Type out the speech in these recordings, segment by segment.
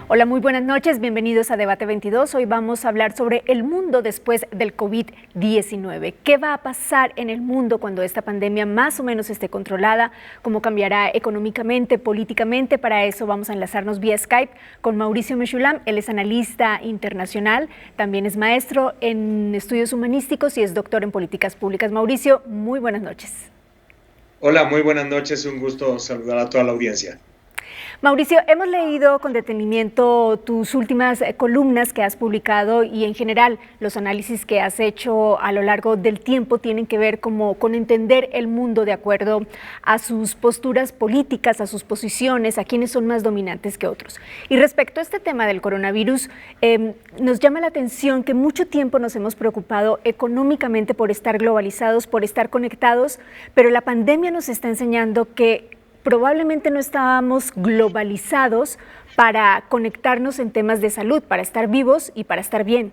Hola, muy buenas noches, bienvenidos a Debate 22. Hoy vamos a hablar sobre el mundo después del COVID-19. ¿Qué va a pasar en el mundo cuando esta pandemia más o menos esté controlada? ¿Cómo cambiará económicamente, políticamente? Para eso vamos a enlazarnos vía Skype con Mauricio Meshulam. Él es analista internacional, también es maestro en estudios humanísticos y es doctor en políticas públicas. Mauricio, muy buenas noches. Hola, muy buenas noches, un gusto saludar a toda la audiencia. Mauricio, hemos leído con detenimiento tus últimas columnas que has publicado y en general los análisis que has hecho a lo largo del tiempo tienen que ver con entender el mundo de acuerdo a sus posturas políticas, a sus posiciones, a quienes son más dominantes que otros. Y respecto a este tema del coronavirus, nos llama la atención que mucho tiempo nos hemos preocupado económicamente por estar globalizados, por estar conectados, pero la pandemia nos está enseñando que probablemente no estábamos globalizados para conectarnos en temas de salud, para estar vivos y para estar bien.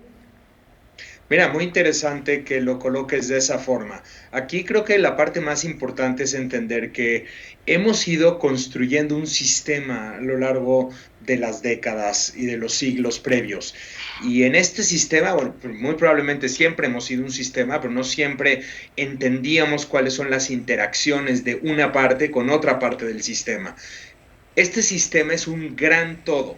Mira, muy interesante que lo coloques de esa forma. Aquí creo que la parte más importante es entender que hemos ido construyendo un sistema a lo largo de las décadas y de los siglos previos. Y en este sistema, bueno, muy probablemente siempre hemos sido un sistema, pero no siempre entendíamos cuáles son las interacciones de una parte con otra parte del sistema. Este sistema es un gran todo.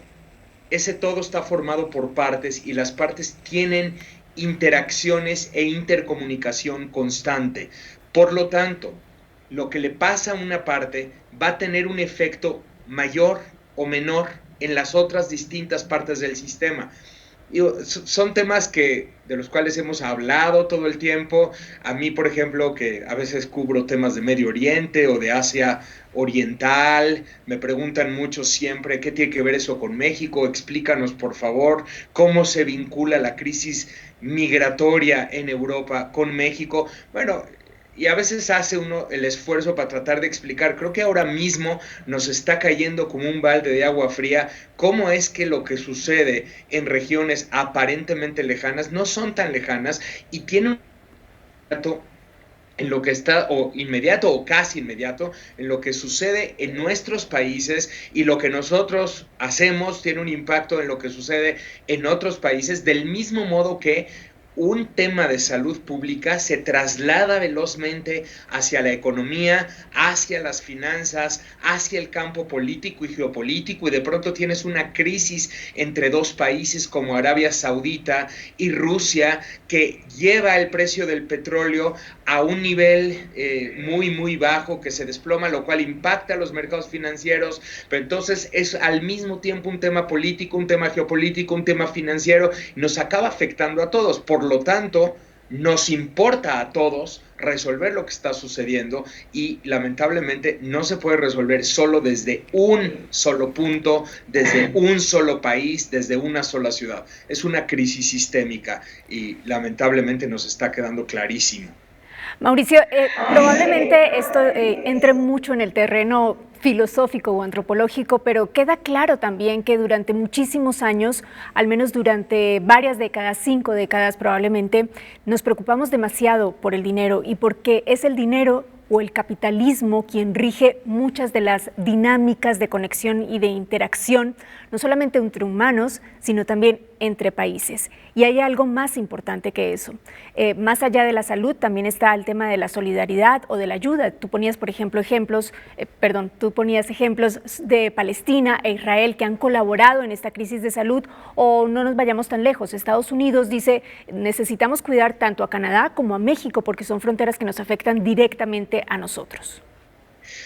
Ese todo está formado por partes y las partes tienen interacciones e intercomunicación constante. Por lo tanto, lo que le pasa a una parte va a tener un efecto mayor o menor en las otras distintas partes del sistema. Son temas de los cuales hemos hablado todo el tiempo. A mí, por ejemplo, que a veces cubro temas de Medio Oriente o de Asia Oriental, me preguntan mucho siempre qué tiene que ver eso con México. Explícanos, por favor, cómo se vincula la crisis migratoria en Europa con México. Bueno, y a veces hace uno el esfuerzo para tratar de explicar. Creo que ahora mismo nos está cayendo como un balde de agua fría cómo es que lo que sucede en regiones aparentemente lejanas no son tan lejanas y tiene un impacto en lo que está, o inmediato o casi inmediato, en lo que sucede en nuestros países, y lo que nosotros hacemos tiene un impacto en lo que sucede en otros países, del mismo modo que un tema de salud pública se traslada velozmente hacia la economía, hacia las finanzas, hacia el campo político y geopolítico, y de pronto tienes una crisis entre dos países como Arabia Saudita y Rusia que lleva el precio del petróleo a un nivel muy bajo, que se desploma, lo cual impacta a los mercados financieros. Pero entonces es al mismo tiempo un tema político, un tema geopolítico, un tema financiero, y nos acaba afectando a todos. Por lo tanto, nos importa a todos resolver lo que está sucediendo, y lamentablemente no se puede resolver solo desde un solo punto, desde un solo país, desde una sola ciudad. Es una crisis sistémica y lamentablemente nos está quedando clarísimo. Mauricio, probablemente esto entre mucho en el terreno filosófico o antropológico, pero queda claro también que durante muchísimos años, al menos durante varias décadas, 5 décadas probablemente, nos preocupamos demasiado por el dinero y porque es el dinero o el capitalismo quien rige muchas de las dinámicas de conexión y de interacción, no solamente entre humanos, sino también entre países. Y hay algo más importante que eso. Más allá de la salud, también está el tema de la solidaridad o de la ayuda. Tú ponías, por ejemplo, ejemplos de Palestina e Israel que han colaborado en esta crisis de salud, o no nos vayamos tan lejos. Estados Unidos dice, necesitamos cuidar tanto a Canadá como a México porque son fronteras que nos afectan directamente a nosotros.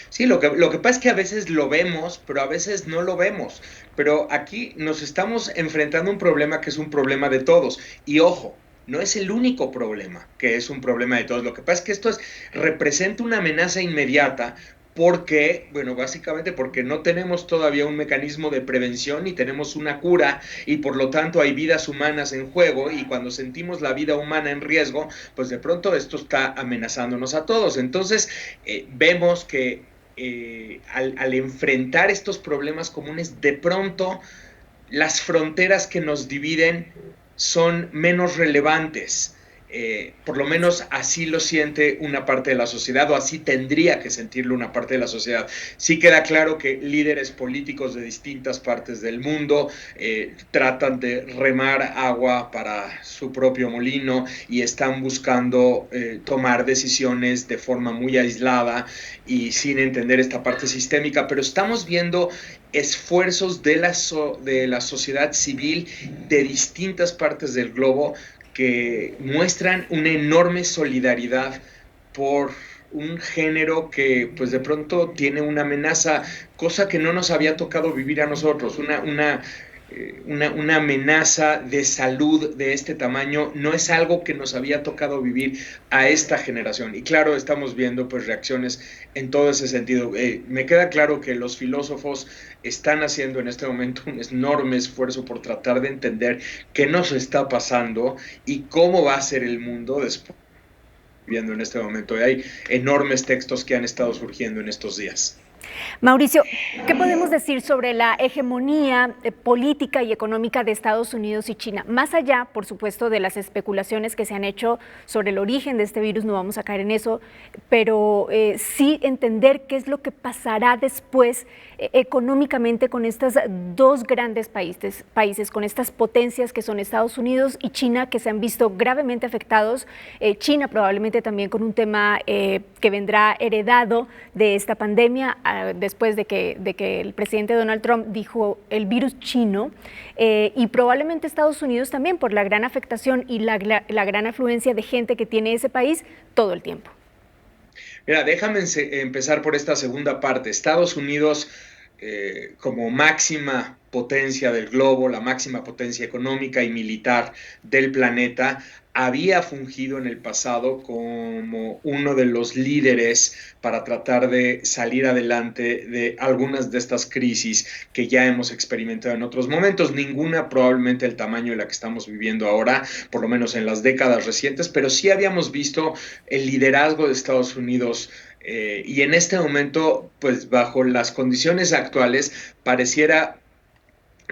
Sí, lo que pasa es que a veces lo vemos, pero a veces no lo vemos. Pero aquí nos estamos enfrentando a un problema que es un problema de todos. Y ojo, no es el único problema que es un problema de todos. Lo que pasa es que representa una amenaza inmediata porque, bueno, básicamente porque no tenemos todavía un mecanismo de prevención ni tenemos una cura, y por lo tanto hay vidas humanas en juego, y cuando sentimos la vida humana en riesgo, pues de pronto esto está amenazándonos a todos. Entonces, vemos que al enfrentar estos problemas comunes, de pronto las fronteras que nos dividen son menos relevantes. Por lo menos así lo siente una parte de la sociedad, o así tendría que sentirlo una parte de la sociedad. Sí queda claro que líderes políticos de distintas partes del mundo tratan de remar agua para su propio molino y están buscando tomar decisiones de forma muy aislada y sin entender esta parte sistémica, pero estamos viendo esfuerzos de la sociedad civil de distintas partes del globo que muestran una enorme solidaridad por un género que pues de pronto tiene una amenaza, cosa que no nos había tocado vivir a nosotros, una amenaza de salud de este tamaño no es algo que nos había tocado vivir a esta generación. Y claro, estamos viendo pues reacciones en todo ese sentido. Me queda claro que los filósofos están haciendo en este momento un enorme esfuerzo por tratar de entender qué nos está pasando y cómo va a ser el mundo después viendo en este momento. Y hay enormes textos que han estado surgiendo en estos días. Mauricio, ¿qué podemos decir sobre la hegemonía política y económica de Estados Unidos y China? Más allá, por supuesto, de las especulaciones que se han hecho sobre el origen de este virus, no vamos a caer en eso, pero sí entender qué es lo que pasará después económicamente con estos dos grandes países, con estas potencias que son Estados Unidos y China, que se han visto gravemente afectados. China probablemente también con un tema que vendrá heredado de esta pandemia, después de que el presidente Donald Trump dijo el virus chino, y probablemente Estados Unidos también por la gran afectación y la gran afluencia de gente que tiene ese país todo el tiempo. Mira, déjame empezar por esta segunda parte. Estados Unidos como máxima potencia del globo, la máxima potencia económica y militar del planeta, había fungido en el pasado como uno de los líderes para tratar de salir adelante de algunas de estas crisis que ya hemos experimentado en otros momentos. Ninguna probablemente el tamaño de la que estamos viviendo ahora, por lo menos en las décadas recientes, pero sí habíamos visto el liderazgo de Estados Unidos. Y en este momento, pues bajo las condiciones actuales, pareciera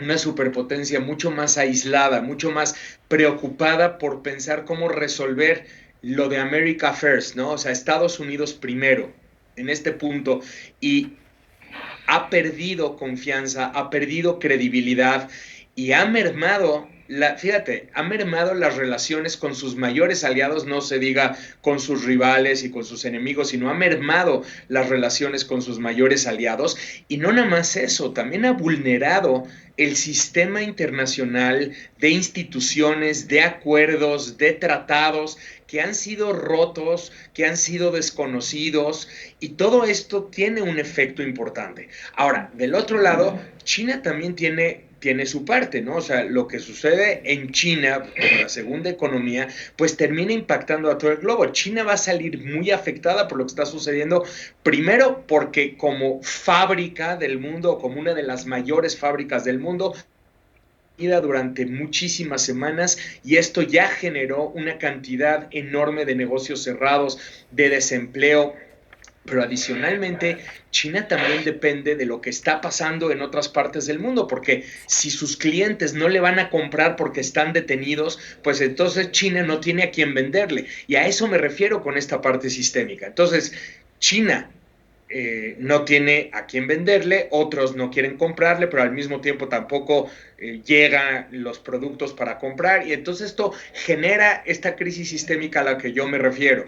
una superpotencia mucho más aislada, mucho más preocupada por pensar cómo resolver lo de America First, ¿no? O sea, Estados Unidos primero, en este punto, y ha perdido confianza, ha perdido credibilidad y ha mermado, fíjate, ha mermado las relaciones con sus mayores aliados, no se diga con sus rivales y con sus enemigos, sino ha mermado las relaciones con sus mayores aliados. Y no nada más eso, también ha vulnerado el sistema internacional de instituciones, de acuerdos, de tratados que han sido rotos, que han sido desconocidos, y todo esto tiene un efecto importante. Ahora, del otro lado, China también tiene su parte, ¿no? O sea, lo que sucede en China, como la segunda economía, pues termina impactando a todo el globo. China va a salir muy afectada por lo que está sucediendo, primero porque como fábrica del mundo, como una de las mayores fábricas del mundo, durante muchísimas semanas, y esto ya generó una cantidad enorme de negocios cerrados, de desempleo. Pero adicionalmente, China también depende de lo que está pasando en otras partes del mundo, porque si sus clientes no le van a comprar porque están detenidos, pues entonces China no tiene a quién venderle. Y a eso me refiero con esta parte sistémica. Entonces, China no tiene a quién venderle, otros no quieren comprarle, pero al mismo tiempo tampoco llegan los productos para comprar, y entonces esto genera esta crisis sistémica a la que yo me refiero.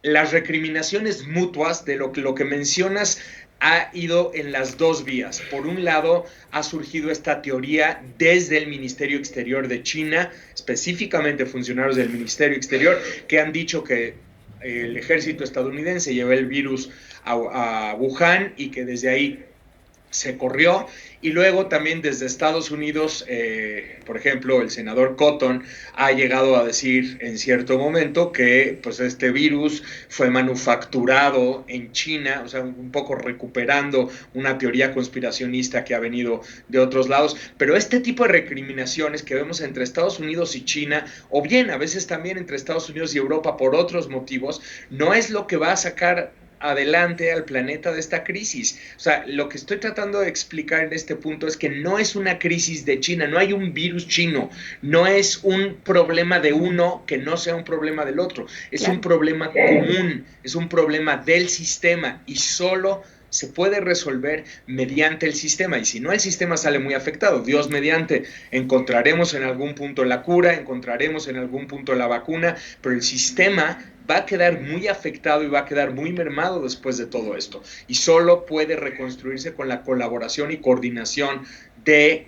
Las recriminaciones mutuas de lo que mencionas ha ido en las dos vías. Por un lado, ha surgido esta teoría desde el Ministerio Exterior de China, específicamente funcionarios del Ministerio Exterior, que han dicho que el ejército estadounidense llevó el virus a Wuhan y que desde ahí se corrió. Y luego también desde Estados Unidos, por ejemplo, el senador Cotton ha llegado a decir en cierto momento que pues este virus fue manufacturado en China, o sea, un poco recuperando una teoría conspiracionista que ha venido de otros lados. Pero este tipo de recriminaciones que vemos entre Estados Unidos y China, o bien a veces también entre Estados Unidos y Europa por otros motivos, no es lo que va a sacar adelante al planeta de esta crisis. O sea, lo que estoy tratando de explicar en este punto es que no es una crisis de China, no hay un virus chino, no es un problema de uno que no sea un problema del otro, es un problema común, es un problema del sistema y solo se puede resolver mediante el sistema, y si no, el sistema sale muy afectado. Dios mediante, encontraremos en algún punto la cura, encontraremos en algún punto la vacuna, pero el sistema va a quedar muy afectado y va a quedar muy mermado después de todo esto, y solo puede reconstruirse con la colaboración y coordinación de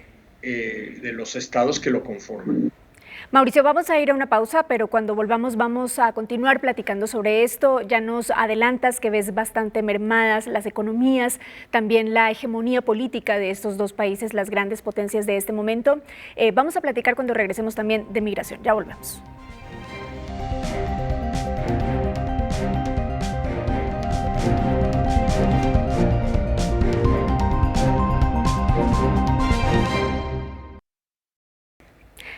los estados que lo conforman. Mauricio, vamos a ir a una pausa, pero cuando volvamos vamos a continuar platicando sobre esto. Ya nos adelantas que ves bastante mermadas las economías, también la hegemonía política de estos dos países, las grandes potencias de este momento. Vamos a platicar cuando regresemos también de migración. Ya volvemos.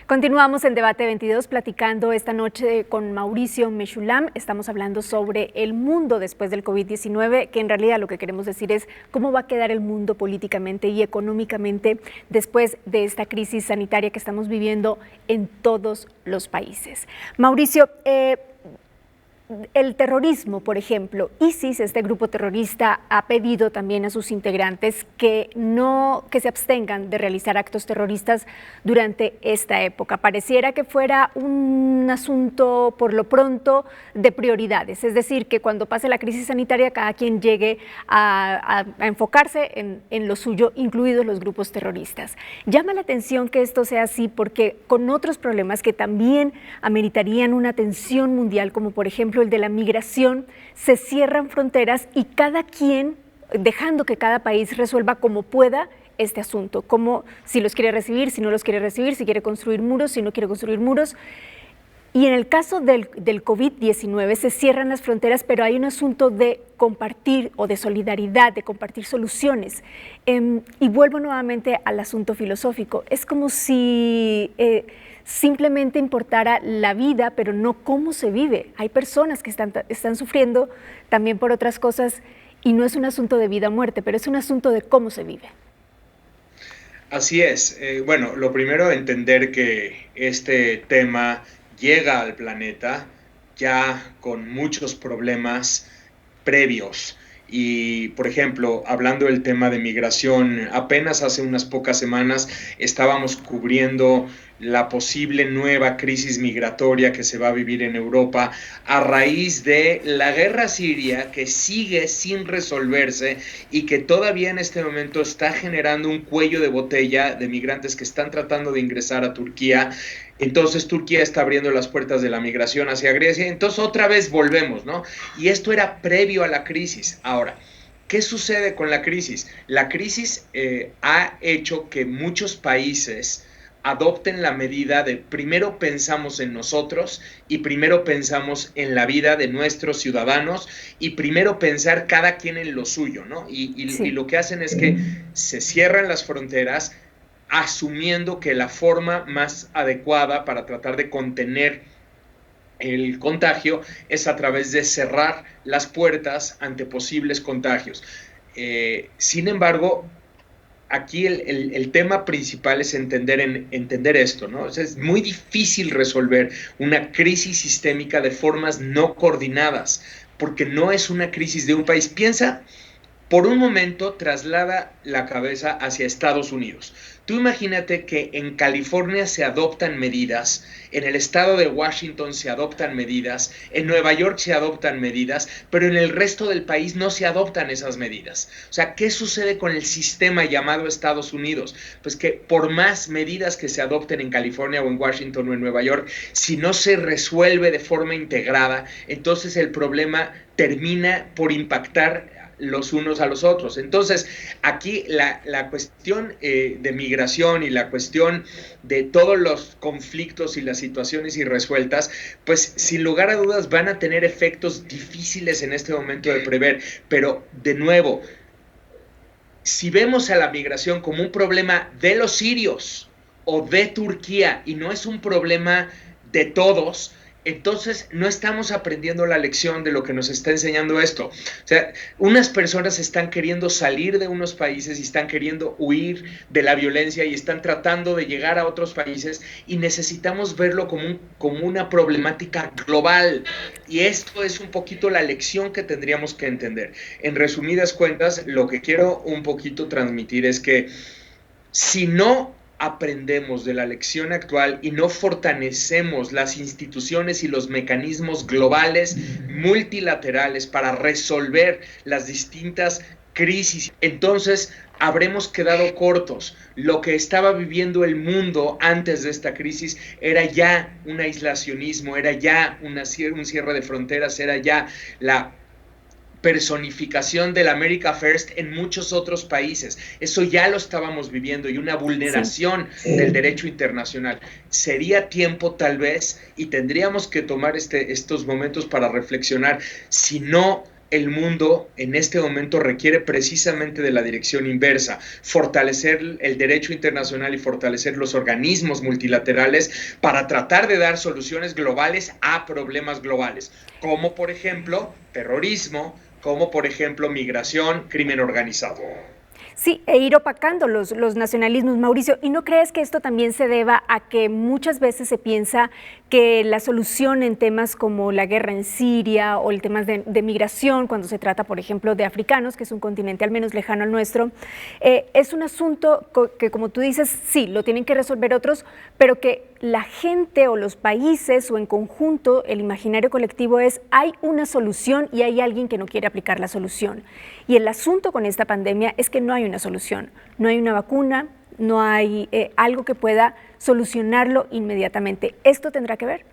Continuamos en Debate 22 platicando esta noche con Mauricio Meshulam. Estamos hablando sobre el mundo después del COVID-19, que en realidad lo que queremos decir es cómo va a quedar el mundo políticamente y económicamente después de esta crisis sanitaria que estamos viviendo en todos los países. Mauricio, el terrorismo, por ejemplo, ISIS, este grupo terrorista, ha pedido también a sus integrantes que se abstengan de realizar actos terroristas durante esta época. Pareciera que fuera un asunto, por lo pronto, de prioridades, es decir, que cuando pase la crisis sanitaria cada quien llegue a enfocarse en lo suyo, incluidos los grupos terroristas. Llama la atención que esto sea así porque con otros problemas que también ameritarían una atención mundial, como por ejemplo el de la migración, se cierran fronteras y cada quien, dejando que cada país resuelva como pueda este asunto, como si los quiere recibir, si no los quiere recibir, si quiere construir muros, si no quiere construir muros. Y en el caso del COVID-19 se cierran las fronteras, pero hay un asunto de compartir o de solidaridad, de compartir soluciones. Y vuelvo nuevamente al asunto filosófico. Es como si simplemente importara la vida, pero no cómo se vive. Hay personas que están sufriendo también por otras cosas y no es un asunto de vida o muerte, pero es un asunto de cómo se vive. Así es. Bueno, lo primero, entender que este tema llega al planeta ya con muchos problemas previos. Y, por ejemplo, hablando del tema de migración, apenas hace unas pocas semanas estábamos cubriendo la posible nueva crisis migratoria que se va a vivir en Europa a raíz de la guerra siria, que sigue sin resolverse y que todavía en este momento está generando un cuello de botella de migrantes que están tratando de ingresar a Turquía. Entonces Turquía está abriendo las puertas de la migración hacia Grecia, entonces otra vez volvemos, ¿no? Y esto era previo a la crisis. Ahora, ¿qué sucede con la crisis? La crisis ha hecho que muchos países adopten la medida de primero pensamos en nosotros y primero pensamos en la vida de nuestros ciudadanos y primero pensar cada quien en lo suyo, ¿no? Y lo que hacen es que se cierran las fronteras, asumiendo que la forma más adecuada para tratar de contener el contagio es a través de cerrar las puertas ante posibles contagios. Sin embargo, aquí el tema principal es entender esto, ¿no? O sea, es muy difícil resolver una crisis sistémica de formas no coordinadas, porque no es una crisis de un país. Piensa, por un momento, traslada la cabeza hacia Estados Unidos. Tú imagínate que en California se adoptan medidas, en el estado de Washington se adoptan medidas, en Nueva York se adoptan medidas, pero en el resto del país no se adoptan esas medidas. O sea, ¿qué sucede con el sistema llamado Estados Unidos? Pues que por más medidas que se adopten en California o en Washington o en Nueva York, si no se resuelve de forma integrada, entonces el problema termina por impactar los unos a los otros. Entonces, aquí la cuestión de migración y la cuestión de todos los conflictos y las situaciones irresueltas, pues sin lugar a dudas van a tener efectos difíciles en este momento de prever, pero de nuevo, si vemos a la migración como un problema de los sirios o de Turquía y no es un problema de todos, entonces no estamos aprendiendo la lección de lo que nos está enseñando esto. O sea, unas personas están queriendo salir de unos países y están queriendo huir de la violencia y están tratando de llegar a otros países, y necesitamos verlo como una problemática global. Y esto es un poquito la lección que tendríamos que entender. En resumidas cuentas, lo que quiero un poquito transmitir es que si no aprendemos de la lección actual y no fortalecemos las instituciones y los mecanismos globales multilaterales para resolver las distintas crisis, entonces habremos quedado cortos. Lo que estaba viviendo el mundo antes de esta crisis era ya un aislacionismo, era ya un cierre de fronteras, era ya la personificación del America First en muchos otros países. Eso ya lo estábamos viviendo, y una vulneración del derecho internacional. Sería tiempo, tal vez, y tendríamos que tomar estos momentos para reflexionar, si no, el mundo en este momento requiere precisamente de la dirección inversa: fortalecer el derecho internacional y fortalecer los organismos multilaterales para tratar de dar soluciones globales a problemas globales, como por ejemplo terrorismo, como por ejemplo migración, crimen organizado. Sí, e ir opacando los nacionalismos, Mauricio. ¿Y no crees que esto también se deba a que muchas veces se piensa que la solución en temas como la guerra en Siria o el tema de migración, cuando se trata, por ejemplo, de africanos, que es un continente al menos lejano al nuestro, es un asunto que, como tú dices, sí, lo tienen que resolver otros, pero que la gente o los países o en conjunto, el imaginario colectivo es: hay una solución y hay alguien que no quiere aplicar la solución? Y el asunto con esta pandemia es que no hay una solución, no hay una vacuna, no hay algo que pueda solucionarlo inmediatamente. ¿Esto tendrá que ver?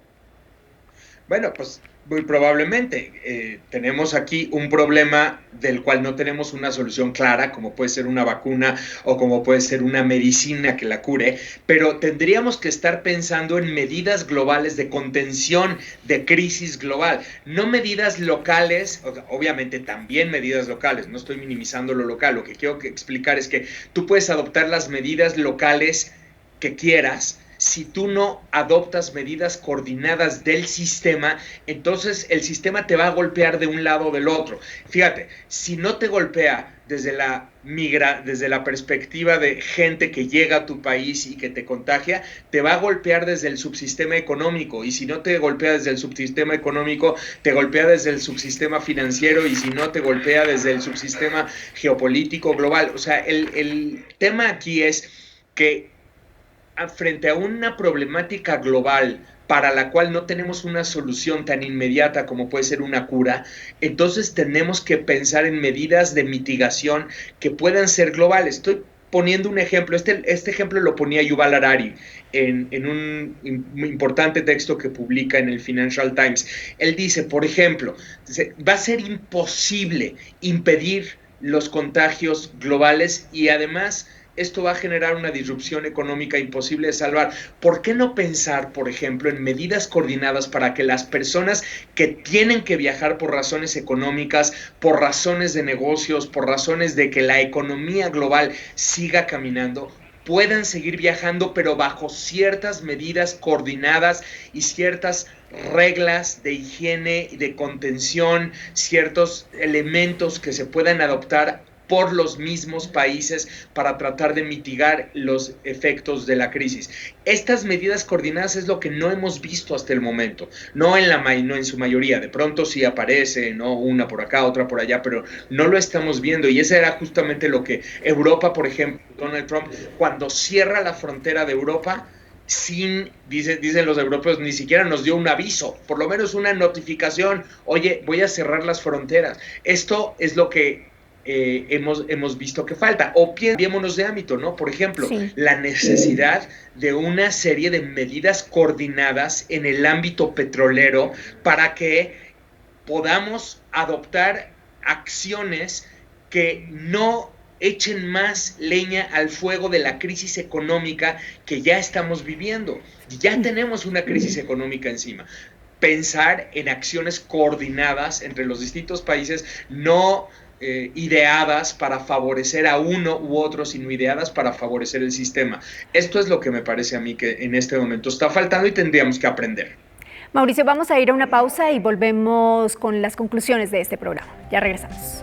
Bueno, pues muy probablemente. Tenemos aquí un problema del cual no tenemos una solución clara, como puede ser una vacuna o como puede ser una medicina que la cure, pero tendríamos que estar pensando en medidas globales de contención de crisis global, no medidas locales. Obviamente también medidas locales, no estoy minimizando lo local. Lo que quiero explicar es que tú puedes adoptar las medidas locales que quieras. Si tú no adoptas medidas coordinadas del sistema, entonces el sistema te va a golpear de un lado o del otro. Fíjate, si no te golpea desde la perspectiva de gente que llega a tu país y que te contagia, te va a golpear desde el subsistema económico. Y si no te golpea desde el subsistema económico, te golpea desde el subsistema financiero. Y si no, te golpea desde el subsistema geopolítico global. O sea, el tema aquí es que frente a una problemática global para la cual no tenemos una solución tan inmediata como puede ser una cura, entonces tenemos que pensar en medidas de mitigación que puedan ser globales. Estoy poniendo un ejemplo. Este ejemplo lo ponía Yuval Harari en un importante texto que publica en el Financial Times. Él dice, por ejemplo, va a ser imposible impedir los contagios globales, y además esto va a generar una disrupción económica imposible de salvar. ¿Por qué no pensar, por ejemplo, en medidas coordinadas para que las personas que tienen que viajar por razones económicas, por razones de negocios, por razones de que la economía global siga caminando, puedan seguir viajando, pero bajo ciertas medidas coordinadas y ciertas reglas de higiene y de contención, ciertos elementos que se puedan adoptar por los mismos países para tratar de mitigar los efectos de la crisis? Estas medidas coordinadas es lo que no hemos visto hasta el momento, no en su mayoría. De pronto sí aparece, ¿no?, una por acá, otra por allá, pero no lo estamos viendo. Y ese era justamente lo que Europa, por ejemplo, Donald Trump, cuando cierra la frontera de Europa, dicen los europeos, ni siquiera nos dio un aviso, por lo menos una notificación: oye, voy a cerrar las fronteras. Esto es lo que hemos visto que falta. O cambiémonos de ámbito, ¿no? Por ejemplo, sí, la necesidad de una serie de medidas coordinadas en el ámbito petrolero para que podamos adoptar acciones que no echen más leña al fuego de la crisis económica que ya estamos viviendo. Ya tenemos una crisis económica encima. Pensar en acciones coordinadas entre los distintos países, no ideadas para favorecer a uno u otro, sino ideadas para favorecer el sistema. Esto es lo que me parece a mí que en este momento está faltando y tendríamos que aprender. Mauricio, vamos a ir a una pausa y volvemos con las conclusiones de este programa. Ya regresamos.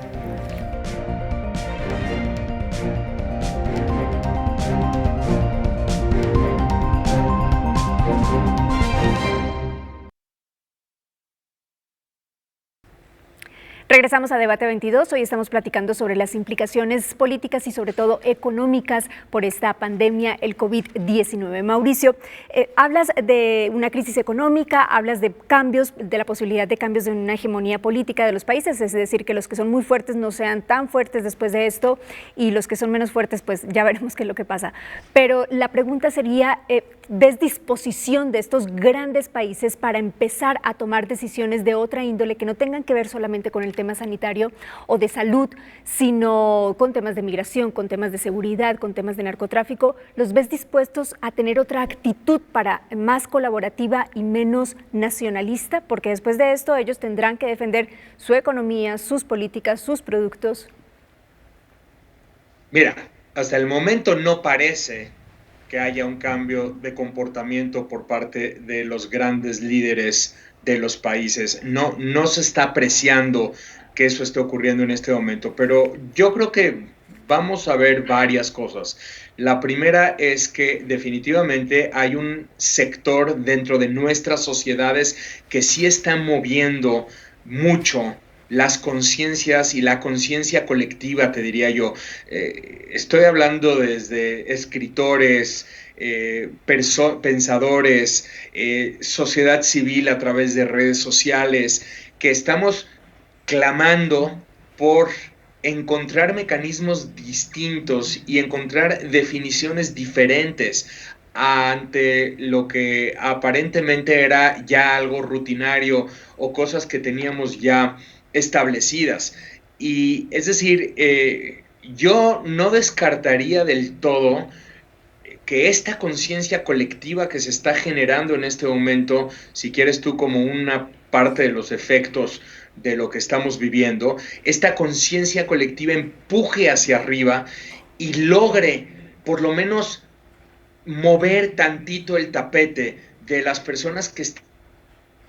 Regresamos a Debate 22. Hoy estamos platicando sobre las implicaciones políticas y sobre todo económicas por esta pandemia, el COVID-19. Mauricio, hablas de una crisis económica, hablas de cambios, de la posibilidad de cambios en una hegemonía política de los países, es decir, que los que son muy fuertes no sean tan fuertes después de esto y los que son menos fuertes, pues ya veremos qué es lo que pasa. Pero la pregunta sería, ¿ves disposición de estos grandes países para empezar a tomar decisiones de otra índole que no tengan que ver solamente con el tema sanitario o de salud, sino con temas de migración, con temas de seguridad, con temas de narcotráfico? ¿Los ves dispuestos a tener otra actitud para más colaborativa y menos nacionalista? Porque después de esto ellos tendrán que defender su economía, sus políticas, sus productos. Mira, hasta el momento no parece que haya un cambio de comportamiento por parte de los grandes líderes de los países. No se está apreciando que eso esté ocurriendo en este momento, pero yo creo que vamos a ver varias cosas. La primera es que definitivamente hay un sector dentro de nuestras sociedades que sí está moviendo mucho las conciencias y la conciencia colectiva, te diría yo. Estoy hablando desde escritores, pensadores, sociedad civil a través de redes sociales, que estamos clamando por encontrar mecanismos distintos y encontrar definiciones diferentes ante lo que aparentemente era ya algo rutinario o cosas que teníamos ya establecidas. Y es decir, yo no descartaría del todo que esta conciencia colectiva que se está generando en este momento, si quieres tú como una parte de los efectos de lo que estamos viviendo, esta conciencia colectiva empuje hacia arriba y logre por lo menos mover tantito el tapete de las personas que están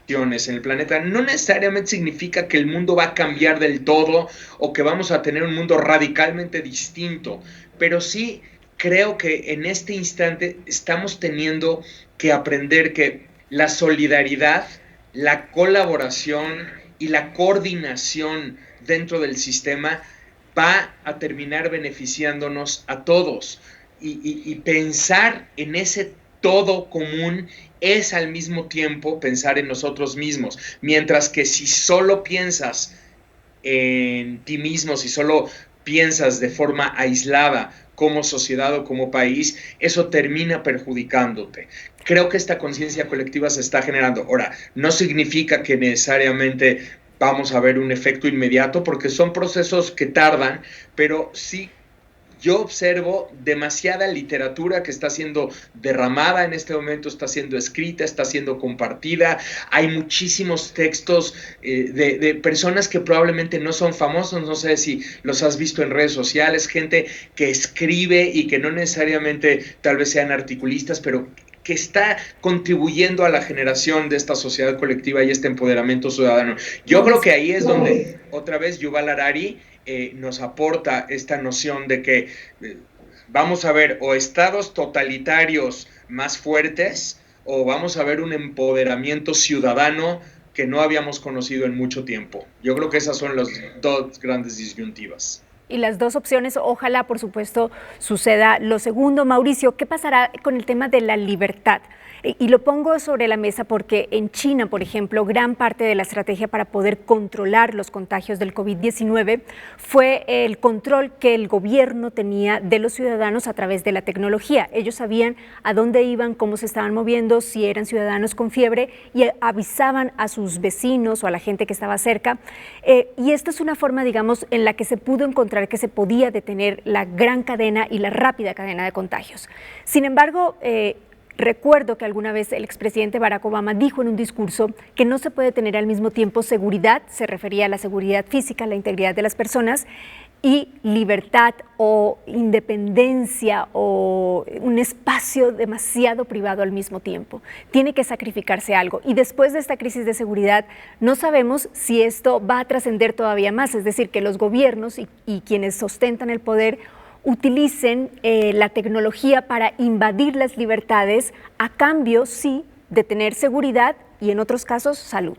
en el planeta. No necesariamente significa que el mundo va a cambiar del todo o que vamos a tener un mundo radicalmente distinto, pero sí creo que en este instante estamos teniendo que aprender que la solidaridad, la colaboración y la coordinación dentro del sistema va a terminar beneficiándonos a todos. Y pensar en ese todo común es al mismo tiempo pensar en nosotros mismos. Mientras que si solo piensas en ti mismo, si solo piensas de forma aislada como sociedad o como país, eso termina perjudicándote. Creo que esta conciencia colectiva se está generando. Ahora, no significa que necesariamente vamos a ver un efecto inmediato, porque son procesos que tardan, pero sí yo observo demasiada literatura que está siendo derramada en este momento, está siendo escrita, está siendo compartida. Hay muchísimos textos de personas que probablemente no son famosos, no sé si los has visto en redes sociales, gente que escribe y que no necesariamente tal vez sean articulistas, pero que está contribuyendo a la generación de esta sociedad colectiva y este empoderamiento ciudadano. Yo creo que ahí es donde otra vez Yuval Harari nos aporta esta noción de que vamos a ver o estados totalitarios más fuertes o vamos a ver un empoderamiento ciudadano que no habíamos conocido en mucho tiempo. Yo creo que esas son las dos grandes disyuntivas. Y las dos opciones, ojalá, por supuesto, suceda lo segundo. Mauricio, ¿qué pasará con el tema de la libertad? Y lo pongo sobre la mesa porque en China, por ejemplo, gran parte de la estrategia para poder controlar los contagios del COVID-19 fue el control que el gobierno tenía de los ciudadanos a través de la tecnología. Ellos sabían a dónde iban, cómo se estaban moviendo, si eran ciudadanos con fiebre y avisaban a sus vecinos o a la gente que estaba cerca. Y esta es una forma, digamos, en la que se pudo encontrar que se podía detener la gran cadena y la rápida cadena de contagios. Sin embargo, recuerdo que alguna vez el expresidente Barack Obama dijo en un discurso que no se puede tener al mismo tiempo seguridad, se refería a la seguridad física, la integridad de las personas, y libertad o independencia o un espacio demasiado privado al mismo tiempo. Tiene que sacrificarse algo. Y después de esta crisis de seguridad, no sabemos si esto va a trascender todavía más, es decir, que los gobiernos y quienes ostentan el poder utilicen la tecnología para invadir las libertades a cambio, sí, de tener seguridad y en otros casos salud.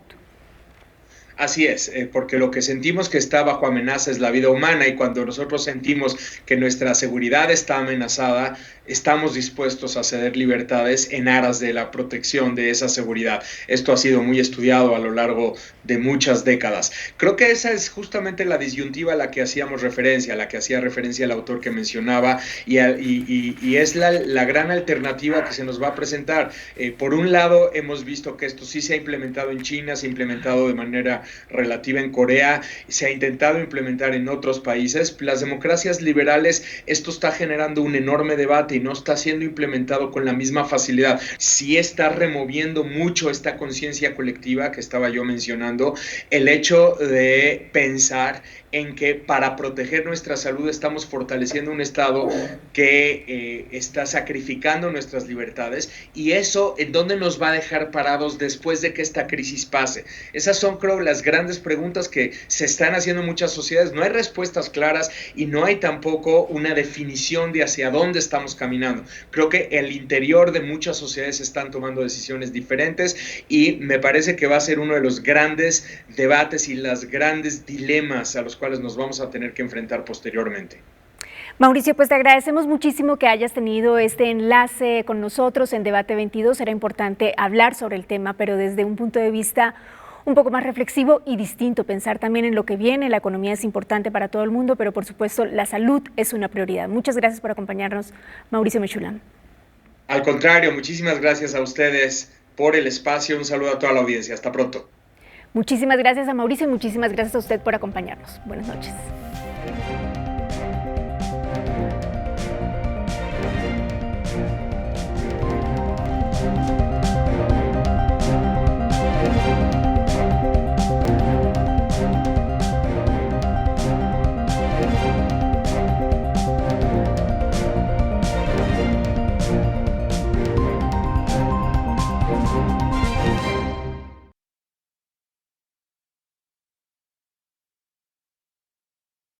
Así es, porque lo que sentimos que está bajo amenaza es la vida humana, y cuando nosotros sentimos que nuestra seguridad está amenazada, estamos dispuestos a ceder libertades en aras de la protección de esa seguridad. Esto ha sido muy estudiado a lo largo de muchas décadas. Creo que esa es justamente la disyuntiva a la que hacíamos referencia, a la que hacía referencia el autor que mencionaba, y es la gran alternativa que se nos va a presentar. Por un lado, hemos visto que esto sí se ha implementado en China, se ha implementado de manera relativa en Corea, se ha intentado implementar en otros países. Las democracias liberales, esto está generando un enorme debate y no está siendo implementado con la misma facilidad. Sí está removiendo mucho esta conciencia colectiva que estaba yo mencionando, el hecho de pensar en que para proteger nuestra salud estamos fortaleciendo un Estado que está sacrificando nuestras libertades, y eso ¿en dónde nos va a dejar parados después de que esta crisis pase? Esas son, creo, las grandes preguntas que se están haciendo en muchas sociedades. No hay respuestas claras y no hay tampoco una definición de hacia dónde estamos caminando. Creo que el interior de muchas sociedades están tomando decisiones diferentes, y me parece que va a ser uno de los grandes debates y los grandes dilemas a los cuales nos vamos a tener que enfrentar posteriormente. Mauricio, pues te agradecemos muchísimo que hayas tenido este enlace con nosotros en Debate 22. Era importante hablar sobre el tema, pero desde un punto de vista un poco más reflexivo y distinto, pensar también en lo que viene. La economía es importante para todo el mundo, pero por supuesto la salud es una prioridad. Muchas gracias por acompañarnos, Mauricio Mechoulam. Al contrario, muchísimas gracias a ustedes por el espacio. Un saludo a toda la audiencia. Hasta pronto. Muchísimas gracias a Mauricio y muchísimas gracias a usted por acompañarnos. Buenas noches.